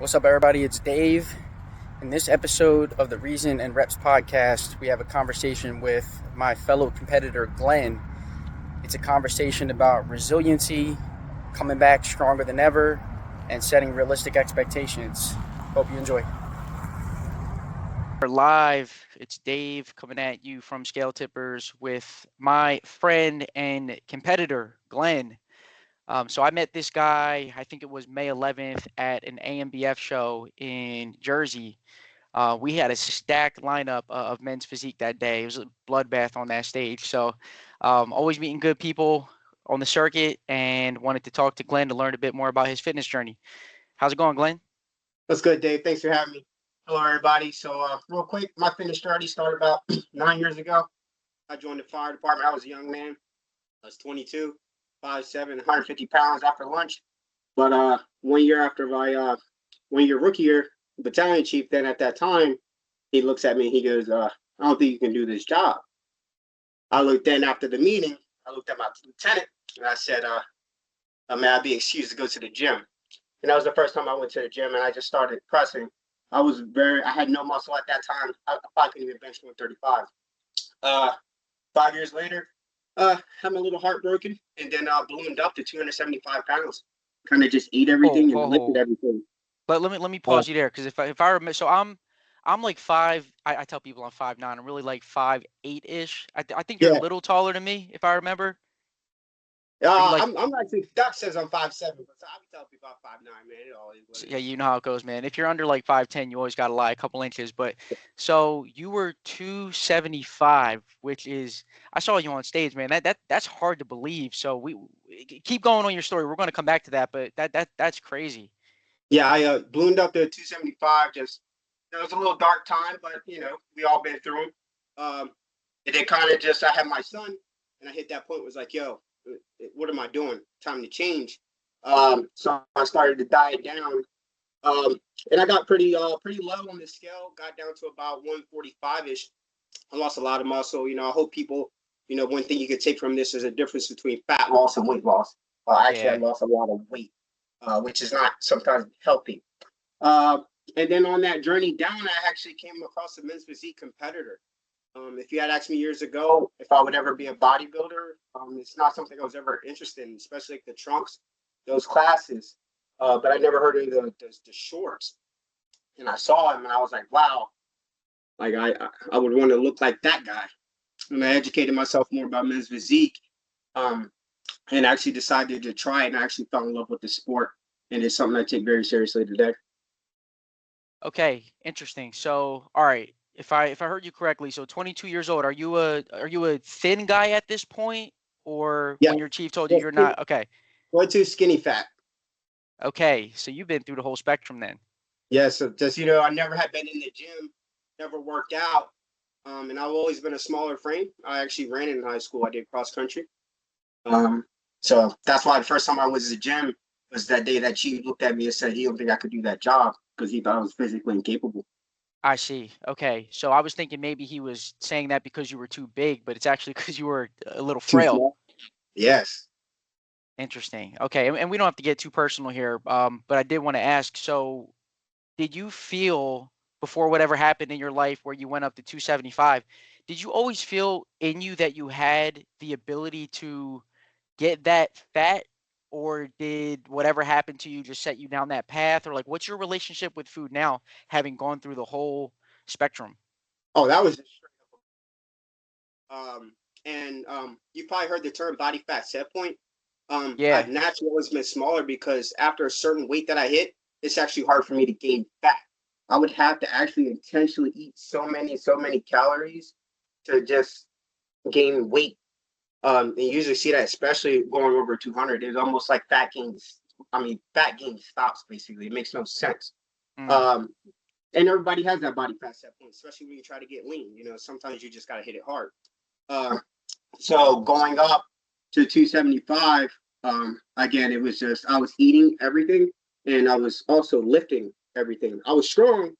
What's up, everybody? It's Dave. In this episode of the Reason and Reps podcast, we have a conversation with my fellow competitor, Glenn. It's a conversation about resiliency, coming back stronger than ever, and setting realistic expectations. Hope you enjoy. We're live. It's Dave coming at you from Scale Tippers with my friend and competitor, Glenn. So I met this guy, I think it was May 11th at an AMBF show in Jersey. We had a stacked lineup of men's physique that day. It was a bloodbath on that stage. So always meeting good people on the circuit and wanted to talk to Glenn to learn a bit more about his fitness journey. How's it going, Glenn? That's good, Dave. Thanks for having me. Hello, everybody. So real quick, my fitness journey started about 9 years ago. I joined the fire department. I was a young man. I was 22, 5'7", 150 pounds after lunch. But 1 year after my 1 year rookie year, battalion chief then at that time, he looks at me and he goes, I don't think you can do this job. I looked then after the meeting, I looked at my lieutenant and I said, may I be excused to go to the gym? And that was the first time I went to the gym and I just started pressing. I had no muscle at that time. I probably couldn't even bench 135. 5 years later, had my little heart broken and then ballooned up to 275 pounds. Kind of just ate everything and lifted everything. But let me pause you there, because if I remember, so I'm like five. I tell people I'm 5'9". I'm really like 5'8" I think you're a little taller than me, if I remember. I'm actually, Doc says I'm 5'7", but I can tell people I'm 5'9", man. It always was. Yeah, you know how it goes, man. If you're under like 5'10", you always got to lie a couple inches. But so you were 275, which is, I saw you on stage, man. That's hard to believe. So we keep going on your story. We're going to come back to that, but that's crazy. Yeah, I ballooned up to 275. Just, it was a little dark time, but we all been through them. And then kind of just, I had my son, and I hit that point. Was like, yo, what am I doing? Time to change. So I started to diet down, and I got pretty low on the scale. Got down to about 145-ish. I lost a lot of muscle. I hope people, one thing you could take from this is a difference between fat loss and weight loss. Actually, I lost a lot of weight, which is not sometimes healthy. And then on that journey down, I actually came across a men's physique competitor. If you had asked me years ago if I would ever be a bodybuilder, it's not something I was ever interested in, especially like the trunks, those classes. But I never heard of the shorts. And I saw him and I was like, wow, like I would want to look like that guy. And I educated myself more about men's physique, and actually decided to try it, and I actually fell in love with the sport. And it's something I take very seriously today. Okay, interesting. So, all right, if I heard you correctly, so 22 years old, are you a thin guy at this point, or when your chief told you you're not? Okay. Way too skinny fat. Okay, so you've been through the whole spectrum then. Yeah, so just I never had been in the gym, never worked out, and I've always been a smaller frame. I actually ran in high school. I did cross country, so that's why the first time I was at the gym was that day that chief looked at me and said he don't think I could do that job because he thought I was physically incapable. I see. Okay, so I was thinking maybe he was saying that because you were too big, but it's actually because you were a little frail. Yes. Interesting. Okay, and we don't have to get too personal here, but I did want to ask, so did you feel before whatever happened in your life where you went up to 275, did you always feel in you that you had the ability to get that fat, or did whatever happened to you just set you down that path? Or like, what's your relationship with food now, having gone through the whole spectrum? Oh, that was just straight up. And you probably heard the term body fat set point. Yeah. I've naturally always been smaller because after a certain weight that I hit, it's actually hard for me to gain fat. I would have to actually intentionally eat so many calories to just gain weight. And you usually see that, especially going over 200. It's almost like fat gain stops, basically. It makes no sense. And everybody has that body fat set point, especially when you try to get lean. Sometimes you just got to hit it hard. So going up to 275, again, it was just, I was eating everything and I was also lifting everything. I was strong,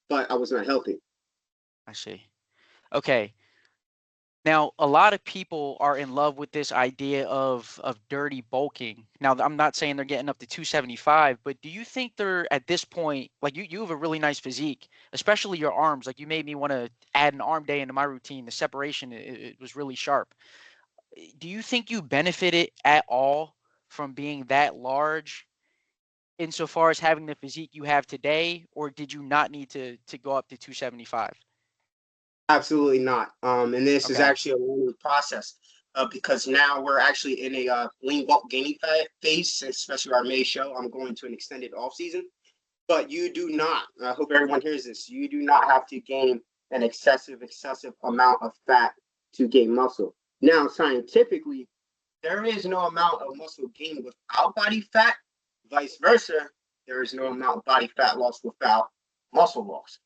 but I was not healthy. I see. Okay. Now, a lot of people are in love with this idea of dirty bulking. Now, I'm not saying they're getting up to 275, but do you think they're at this point, like you have a really nice physique, especially your arms. Like you made me want to add an arm day into my routine. The separation, it was really sharp. Do you think you benefited at all from being that large insofar as having the physique you have today, or did you not need to go up to 275? Absolutely not. And this is Okay. actually a learning process because now we're actually in a lean bulk gaining phase, especially our May show. I'm going to an extended off season, but you do not. I hope everyone hears this. You do not have to gain an excessive amount of fat to gain muscle. Now, scientifically, there is no amount of muscle gain without body fat. Vice versa, there is no amount of body fat loss without muscle loss.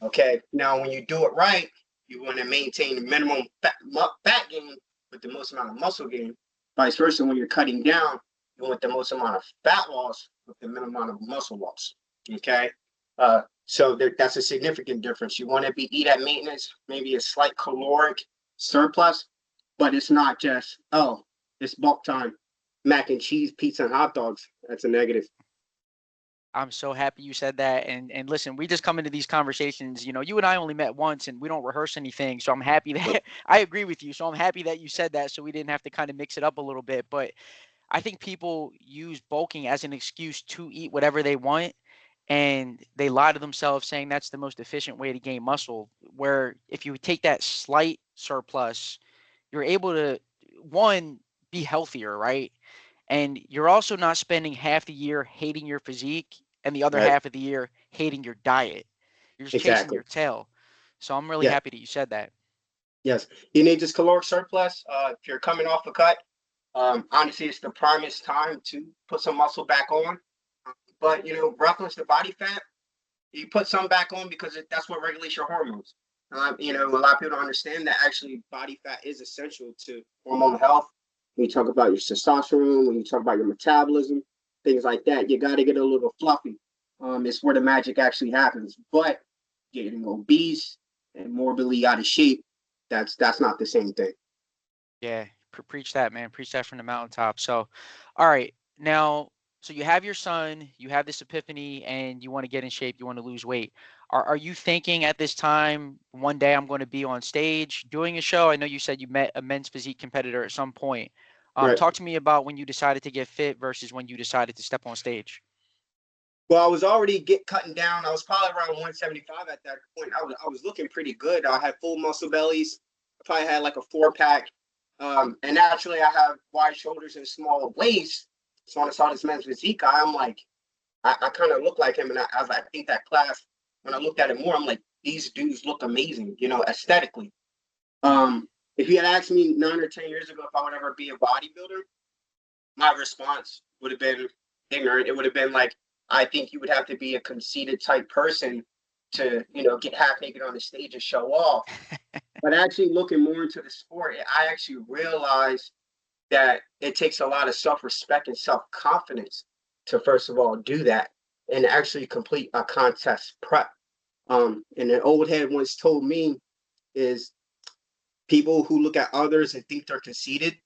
Okay. Now, when you do it right, you want to maintain the minimum fat gain with the most amount of muscle gain. Vice versa, when you're cutting down, you want the most amount of fat loss with the minimum amount of muscle loss. Okay. So that's a significant difference. You want to be eat at maintenance, maybe a slight caloric surplus, but it's not just, oh, it's bulk time, mac and cheese, pizza, and hot dogs. That's a negative. I'm so happy you said that. And listen, we just come into these conversations. You and I only met once, and we don't rehearse anything. So I'm happy that I agree with you. So I'm happy that you said that, so we didn't have to kind of mix it up a little bit. But I think people use bulking as an excuse to eat whatever they want, and they lie to themselves saying that's the most efficient way to gain muscle. Where if you take that slight surplus, you're able to, one, be healthier, right? And you're also not spending half the year hating your physique and the other Right. half of the year hating your diet. You're just chasing Exactly. your tail. So I'm really Yeah. happy that you said that. Yes. You need this caloric surplus. If you're coming off a cut, honestly, it's the primest time to put some muscle back on. But reference to body fat, you put some back on because that's what regulates your hormones. A lot of people don't understand that actually body fat is essential to hormone health. When you talk about your testosterone, when you talk about your metabolism, things like that, you got to get a little fluffy. It's where the magic actually happens. But getting obese and morbidly out of shape, that's not the same thing. Yeah, preach that, man. Preach that from the mountaintop. So, all right, now, so you have your son, you have this epiphany, and you want to get in shape, you want to lose weight. Are you thinking at this time, one day I'm going to be on stage doing a show? I know you said you met a men's physique competitor at some point. Right. Talk to me about when you decided to get fit versus when you decided to step on stage. Well, I was already cutting down. I was probably around 175 at that point. I was looking pretty good. I had full muscle bellies. I probably had like a 4 pack. And naturally, I have wide shoulders and small waist. So when I saw this men's physique guy, I'm like, I kind of look like him. And I think that class, when I looked at it more, I'm like, these dudes look amazing, aesthetically. If you had asked me 9 or 10 years ago if I would ever be a bodybuilder, my response would have been ignorant. It would have been like, I think you would have to be a conceited type person to, get half naked on the stage and show off. But actually looking more into the sport, I actually realized that it takes a lot of self-respect and self-confidence to first of all do that and actually complete a contest prep. And an old head once told me is people who look at others and think they're conceited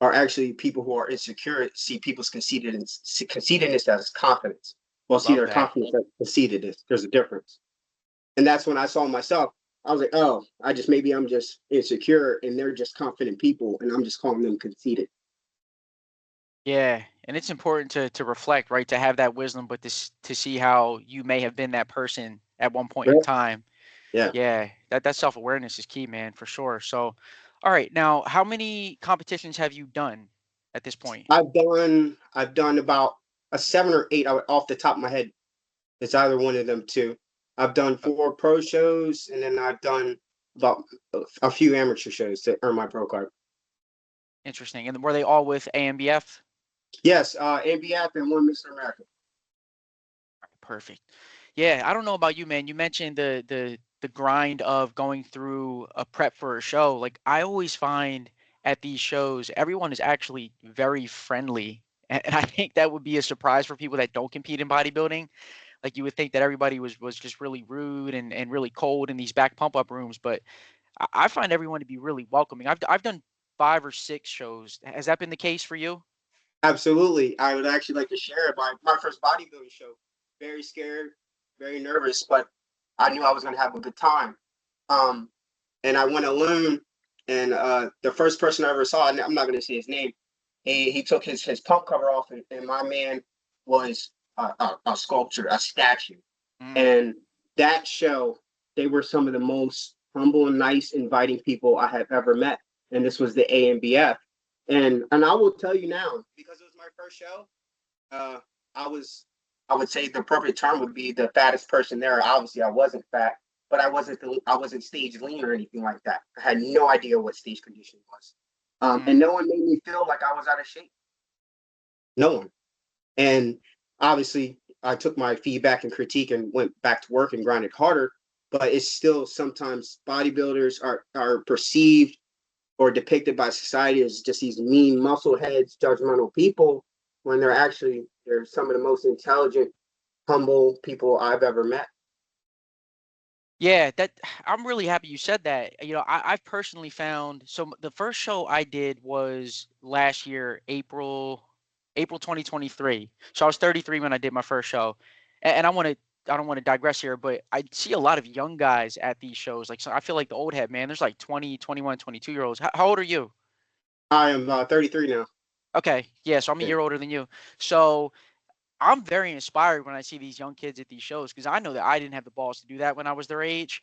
are actually people who are insecure, see people's conceitedness as confidence. Well, see Love their that. confidence as conceitedness. There's a difference. And that's when I saw myself. I was like, oh, maybe I'm just insecure and they're just confident people and I'm just calling them conceited. Yeah, and it's important to reflect, right? To have that wisdom, but to see how you may have been that person at one point in Right? time. Yeah. Yeah, that self-awareness is key, man, for sure. So, all right, now, how many competitions have you done at this point? I've done about a 7 or 8 off the top of my head. It's either one of them two. I've done Uh, 4 pro shows and then I've done about a few amateur shows to earn my pro card. Interesting. And were they all with AMBF? Yes, NBF and one Mr. America. Perfect. Yeah, I don't know about you, man. You mentioned the grind of going through a prep for a show. Like I always find at these shows, everyone is actually very friendly. And I think that would be a surprise for people that don't compete in bodybuilding. Like you would think that everybody was just really rude and really cold in these back pump up rooms. But I find everyone to be really welcoming. I've done 5 or 6 shows. Has that been the case for you? Absolutely. I would actually like to share my first bodybuilding show. Very scared, very nervous, but I knew I was going to have a good time. Um, and I went alone. And the first person I ever saw, and I'm not going to say his name, he took his pump cover off, and my man was a sculpture, a statue. Mm. And that show, they were some of the most humble and nice, inviting people I have ever met. And this was the AMBF. And I will tell you now, because it was my first show, uh, I was, I would say the appropriate term would be the fattest person there. Obviously, I wasn't fat, but I wasn't stage lean or anything like that. I had no idea what stage conditioning was, and Mm. no one made me feel like I was out of shape. No one. And obviously, I took my feedback and critique and went back to work and grinded harder. But it's still sometimes bodybuilders are perceived or depicted by society as just these mean muscle heads, judgmental people, when they're some of the most intelligent, humble people I've ever met. Yeah, that I'm really happy you said that. I've personally found the first show I did was last year, April 2023. So I was 33 when I did my first show. And I don't want to digress here, but I see a lot of young guys at these shows. Like, so I feel like the old head, man. There's like 20, 21, 22-year-olds. How old are you? I am 33 now. Okay. Yeah, so I'm a Yeah. year older than you. So I'm very inspired when I see these young kids at these shows because I know that I didn't have the balls to do that when I was their age.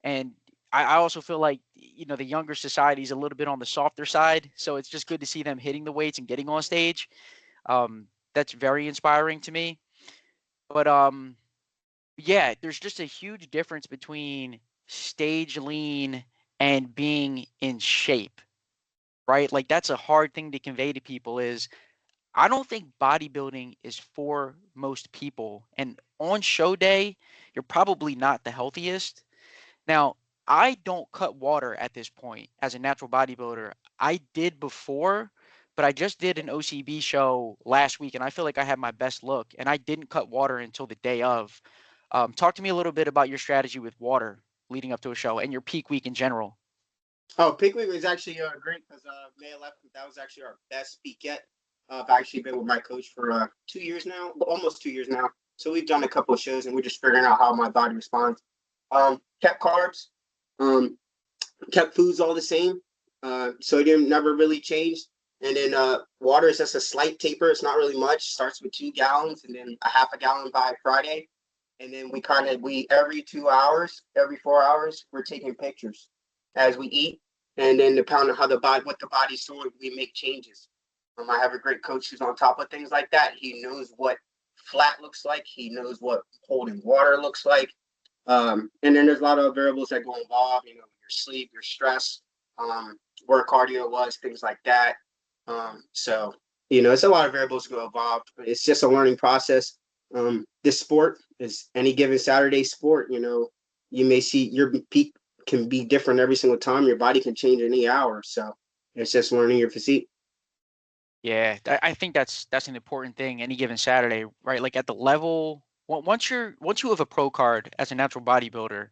And I also feel like, the younger society is a little bit on the softer side. So it's just good to see them hitting the weights and getting on stage. That's very inspiring to me. But yeah, there's just a huge difference between stage lean and being in shape, right? Like that's a hard thing to convey to people is I don't think bodybuilding is for most people. And on show day, you're probably not the healthiest. Now, I don't cut water at this point as a natural bodybuilder. I did before, but I just did an OCB show last week and I feel like I had my best look and I didn't cut water until the day of. Talk to me a little bit about your strategy with water leading up to a show and your peak week in general. Oh, Pickwick was actually great because May 11th, that was actually our best peak yet. I've actually been with my coach for 2 years now, almost 2 years now. So we've done a couple of shows and we're just figuring out how my body responds. Kept carbs, um, kept foods all the same. Sodium never really changed. And then water is just a slight taper. It's not really much. Starts with 2 gallons and then a half a gallon by Friday. And then we every 2 hours, every 4 hours, we're taking pictures as we eat. And then depending on what the body's doing, we make changes. I have a great coach who's on top of things like that. He knows what flat looks like. He knows what holding water looks like. And then there's a lot of variables that go involved, your sleep, your stress, where cardio was, things like that. It's a lot of variables go involved, but it's just a learning process. This sport is any given Saturday sport, you may see your peak can be different every single time. Your body can change in any hour. So it's just learning your physique. Yeah, I think that's an important thing any given Saturday, right? Like at the level once you have a pro card as a natural bodybuilder,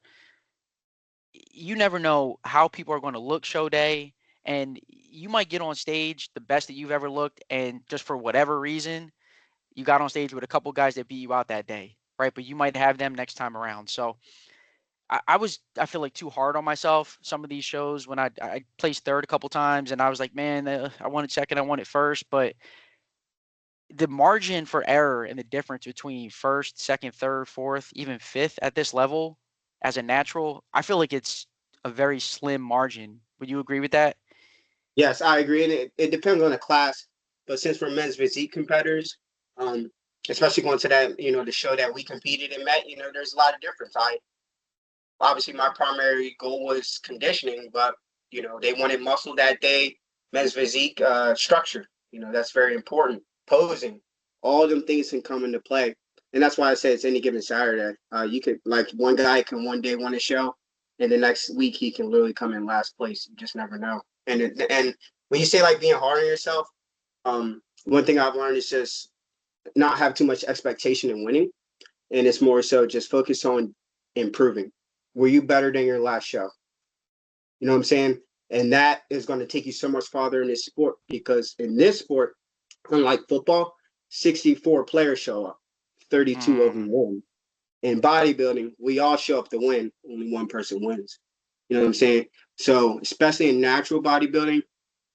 you never know how people are going to look show day and you might get on stage the best that you've ever looked and just for whatever reason you got on stage with a couple guys that beat you out that day, right? But you might have them next time around. So I feel like too hard on myself some of these shows when I placed third a couple times and I was like, man, I wanted second, I wanted first, but the margin for error and the difference between first, second, third, fourth, even fifth at this level as a natural, I feel like it's a very slim margin. Would you agree with that? Yes, I agree. And it depends on the class. But since we're men's physique competitors, um, especially going to that, the show that we competed and met, there's a lot of difference. Obviously my primary goal was conditioning, but they wanted muscle that day, men's physique, structure. That's very important. Posing, all them things can come into play. And that's why I say it's any given Saturday. You could like one guy can one day win a show, and the next week he can literally come in last place. You just never know. And when you say like being hard on yourself, one thing I've learned is just not have too much expectation in winning, and it's more so just focus on improving. Were you better than your last show? You know what I'm saying? And that is going to take you so much farther in this sport, because in this sport, unlike football, 64 players show up, 32 of Mm. them win. In bodybuilding, we all show up to win, only one person wins. You know what I'm saying? So, especially in natural bodybuilding,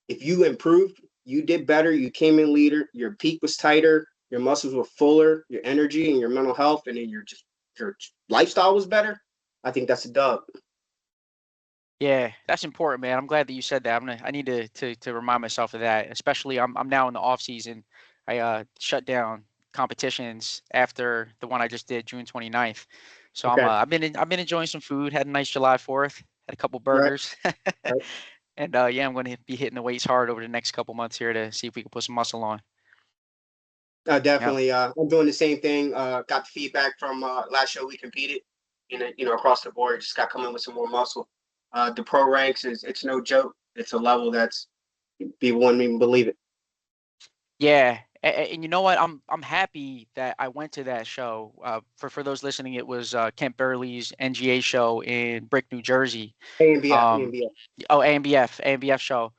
if you improved, you did better, you came in leader, your peak was tighter, your muscles were fuller, your energy and your mental health, and then your lifestyle was better. I think that's a dub. Yeah, that's important, man. I'm glad that you said that. I need to remind myself of that. Especially I'm now in the off season. I shut down competitions after the one I just did June 29th. So Okay. I've been enjoying some food. Had a nice July 4th. Had a couple Right. burgers. Right. And yeah, I'm going to be hitting the weights hard over the next couple months here to see if we can put some muscle on. Yep. Definitely. I'm doing the same thing. Got the feedback from last show we competed, across the board. Just got coming with some more muscle. The pro ranks it's no joke. It's a level that's people wouldn't even believe it. Yeah, and you know what? I'm happy that I went to that show. For those listening, it was Kent Burley's NGA show in Brick, New Jersey. AMBF, Um, AMBF. oh, AMBF show.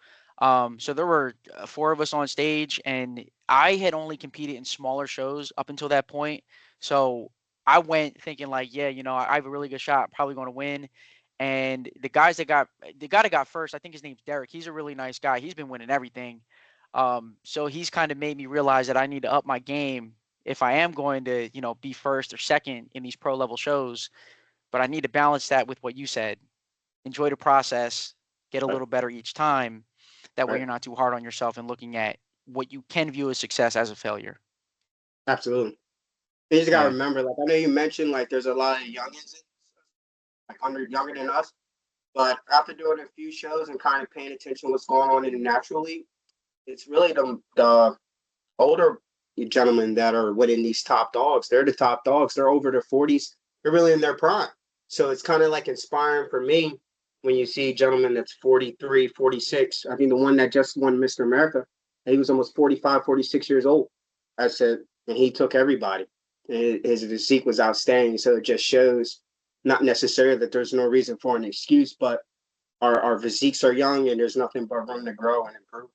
So there were four of us on stage, and I had only competed in smaller shows up until that point. So I went thinking like, yeah, I have a really good shot, probably going to win. And the guy that got first, I think his name's Derek. He's a really nice guy. He's been winning everything. So he's kind of made me realize that I need to up my game if I am going to, be first or second in these pro level shows. But I need to balance that with what you said. Enjoy the process, get a Right, little better each time. That way right. you're not too hard on yourself and looking at what you can view as success as a failure. Absolutely. You just gotta Yeah. remember, like I know you mentioned, like there's a lot of youngins, like younger than us. But after doing a few shows and kind of paying attention to what's going on in the natural league, it's really the older gentlemen that are winning these top dogs. They're the top dogs. They're over their 40s. They're really in their prime. So it's kind of like inspiring for me when you see a gentleman that's 43, 46. I mean, the one that just won Mr. America, he was almost 45, 46 years old. I said, and he took everybody. And his physique was outstanding. So it just shows not necessarily that there's no reason for an excuse, but our physiques are young and there's nothing but room to grow and improve.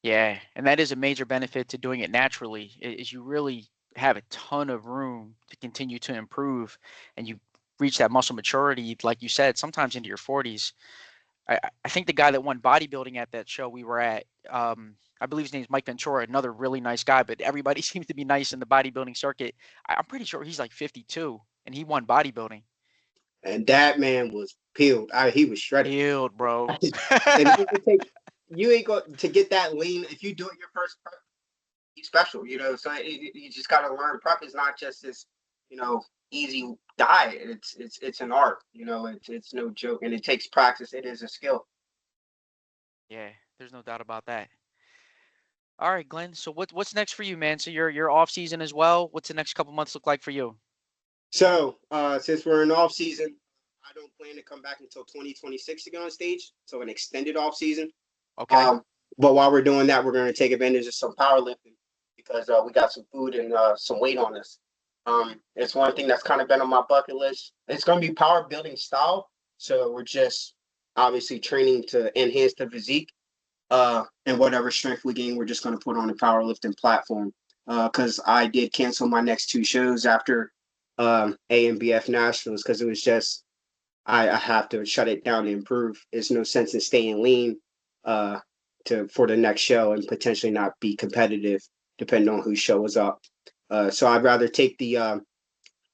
Yeah. And that is a major benefit to doing it naturally is you really have a ton of room to continue to improve and you reach that muscle maturity, like you said, sometimes into your 40s. I think the guy that won bodybuilding at that show we were at, I believe his name's Mike Ventura, another really nice guy, but everybody seems to be nice in the bodybuilding circuit. I'm pretty sure he's like 52 and he won bodybuilding. And that man was peeled. He was shredded. Peeled, bro. And it take, you ain't going to get that lean if you do it your first prep. You special, So you just got to learn. Prep is not just this, easy diet. It's an art. It's no joke, and it takes practice. It is a skill. Yeah, there's no doubt about that. All right, Glenn. So what's next for you, man? So you're off season as well. What's the next couple months look like for you? So since we're in off season, I don't plan to come back until 2026 to get on stage. So an extended off season. Okay. But while we're doing that, we're going to take advantage of some powerlifting because we got some food and some weight on us. It's one thing that's kind of been on my bucket list. It's going to be power building style. So we're just obviously training to enhance the physique. And whatever strength we gain, we're just going to put on a powerlifting platform. Because I did cancel my next two shows after AMBF Nationals because it was just I have to shut it down to improve. There's no sense in staying lean for the next show and potentially not be competitive depending on who shows up. So I'd rather take the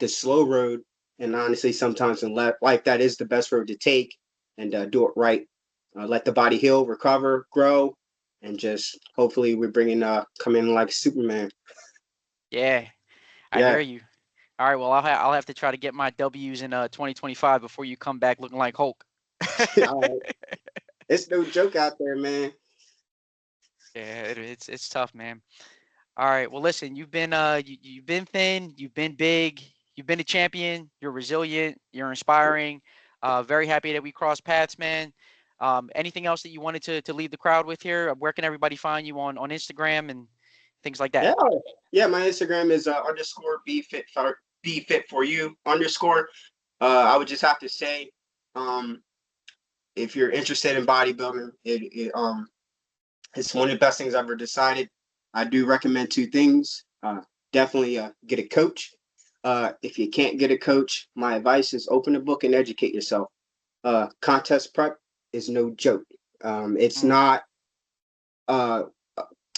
slow road, and honestly, sometimes in life that is the best road to take, and do it right. Let the body heal, recover, grow, and just hopefully we're bringing come in like Superman. Yeah, I Yeah, hear you. All right. Well, I'll have to try to get my W's in 2025 before you come back looking like Hulk. it's no joke out there, man. Yeah, it's tough, man. All right. Well, listen, you've been thin, you've been big, you've been a champion. You're resilient. You're inspiring. Very happy that we crossed paths, man. Anything else that you wanted to leave the crowd with here? Where can everybody find you on Instagram and things like that? Yeah, yeah. My Instagram is underscore be fit for you underscore. I would just have to say, um, if you're interested in bodybuilding, it's one of the best things I've ever decided. I do recommend two things. Definitely get a coach. If you can't get a coach, my advice is open a book and educate yourself. Contest prep is no joke. It's Mm. not uh,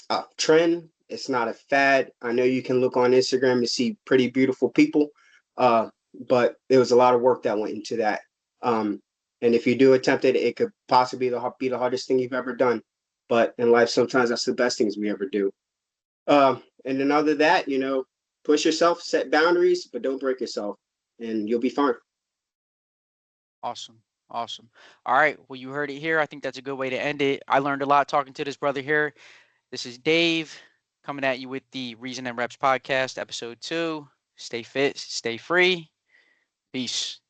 a trend. It's not a fad. I know you can look on Instagram and see pretty beautiful people, but there was a lot of work that went into that. And if you do attempt it, it could possibly be the hardest thing you've ever done. But in life, sometimes that's the best things we ever do. And then other that, push yourself, set boundaries, but don't break yourself, and you'll be fine. Awesome. Awesome. All right. Well, you heard it here. I think that's a good way to end it. I learned a lot talking to this brother here. This is Dave coming at you with the Reason and Reps podcast, episode 2. Stay fit, stay free. Peace.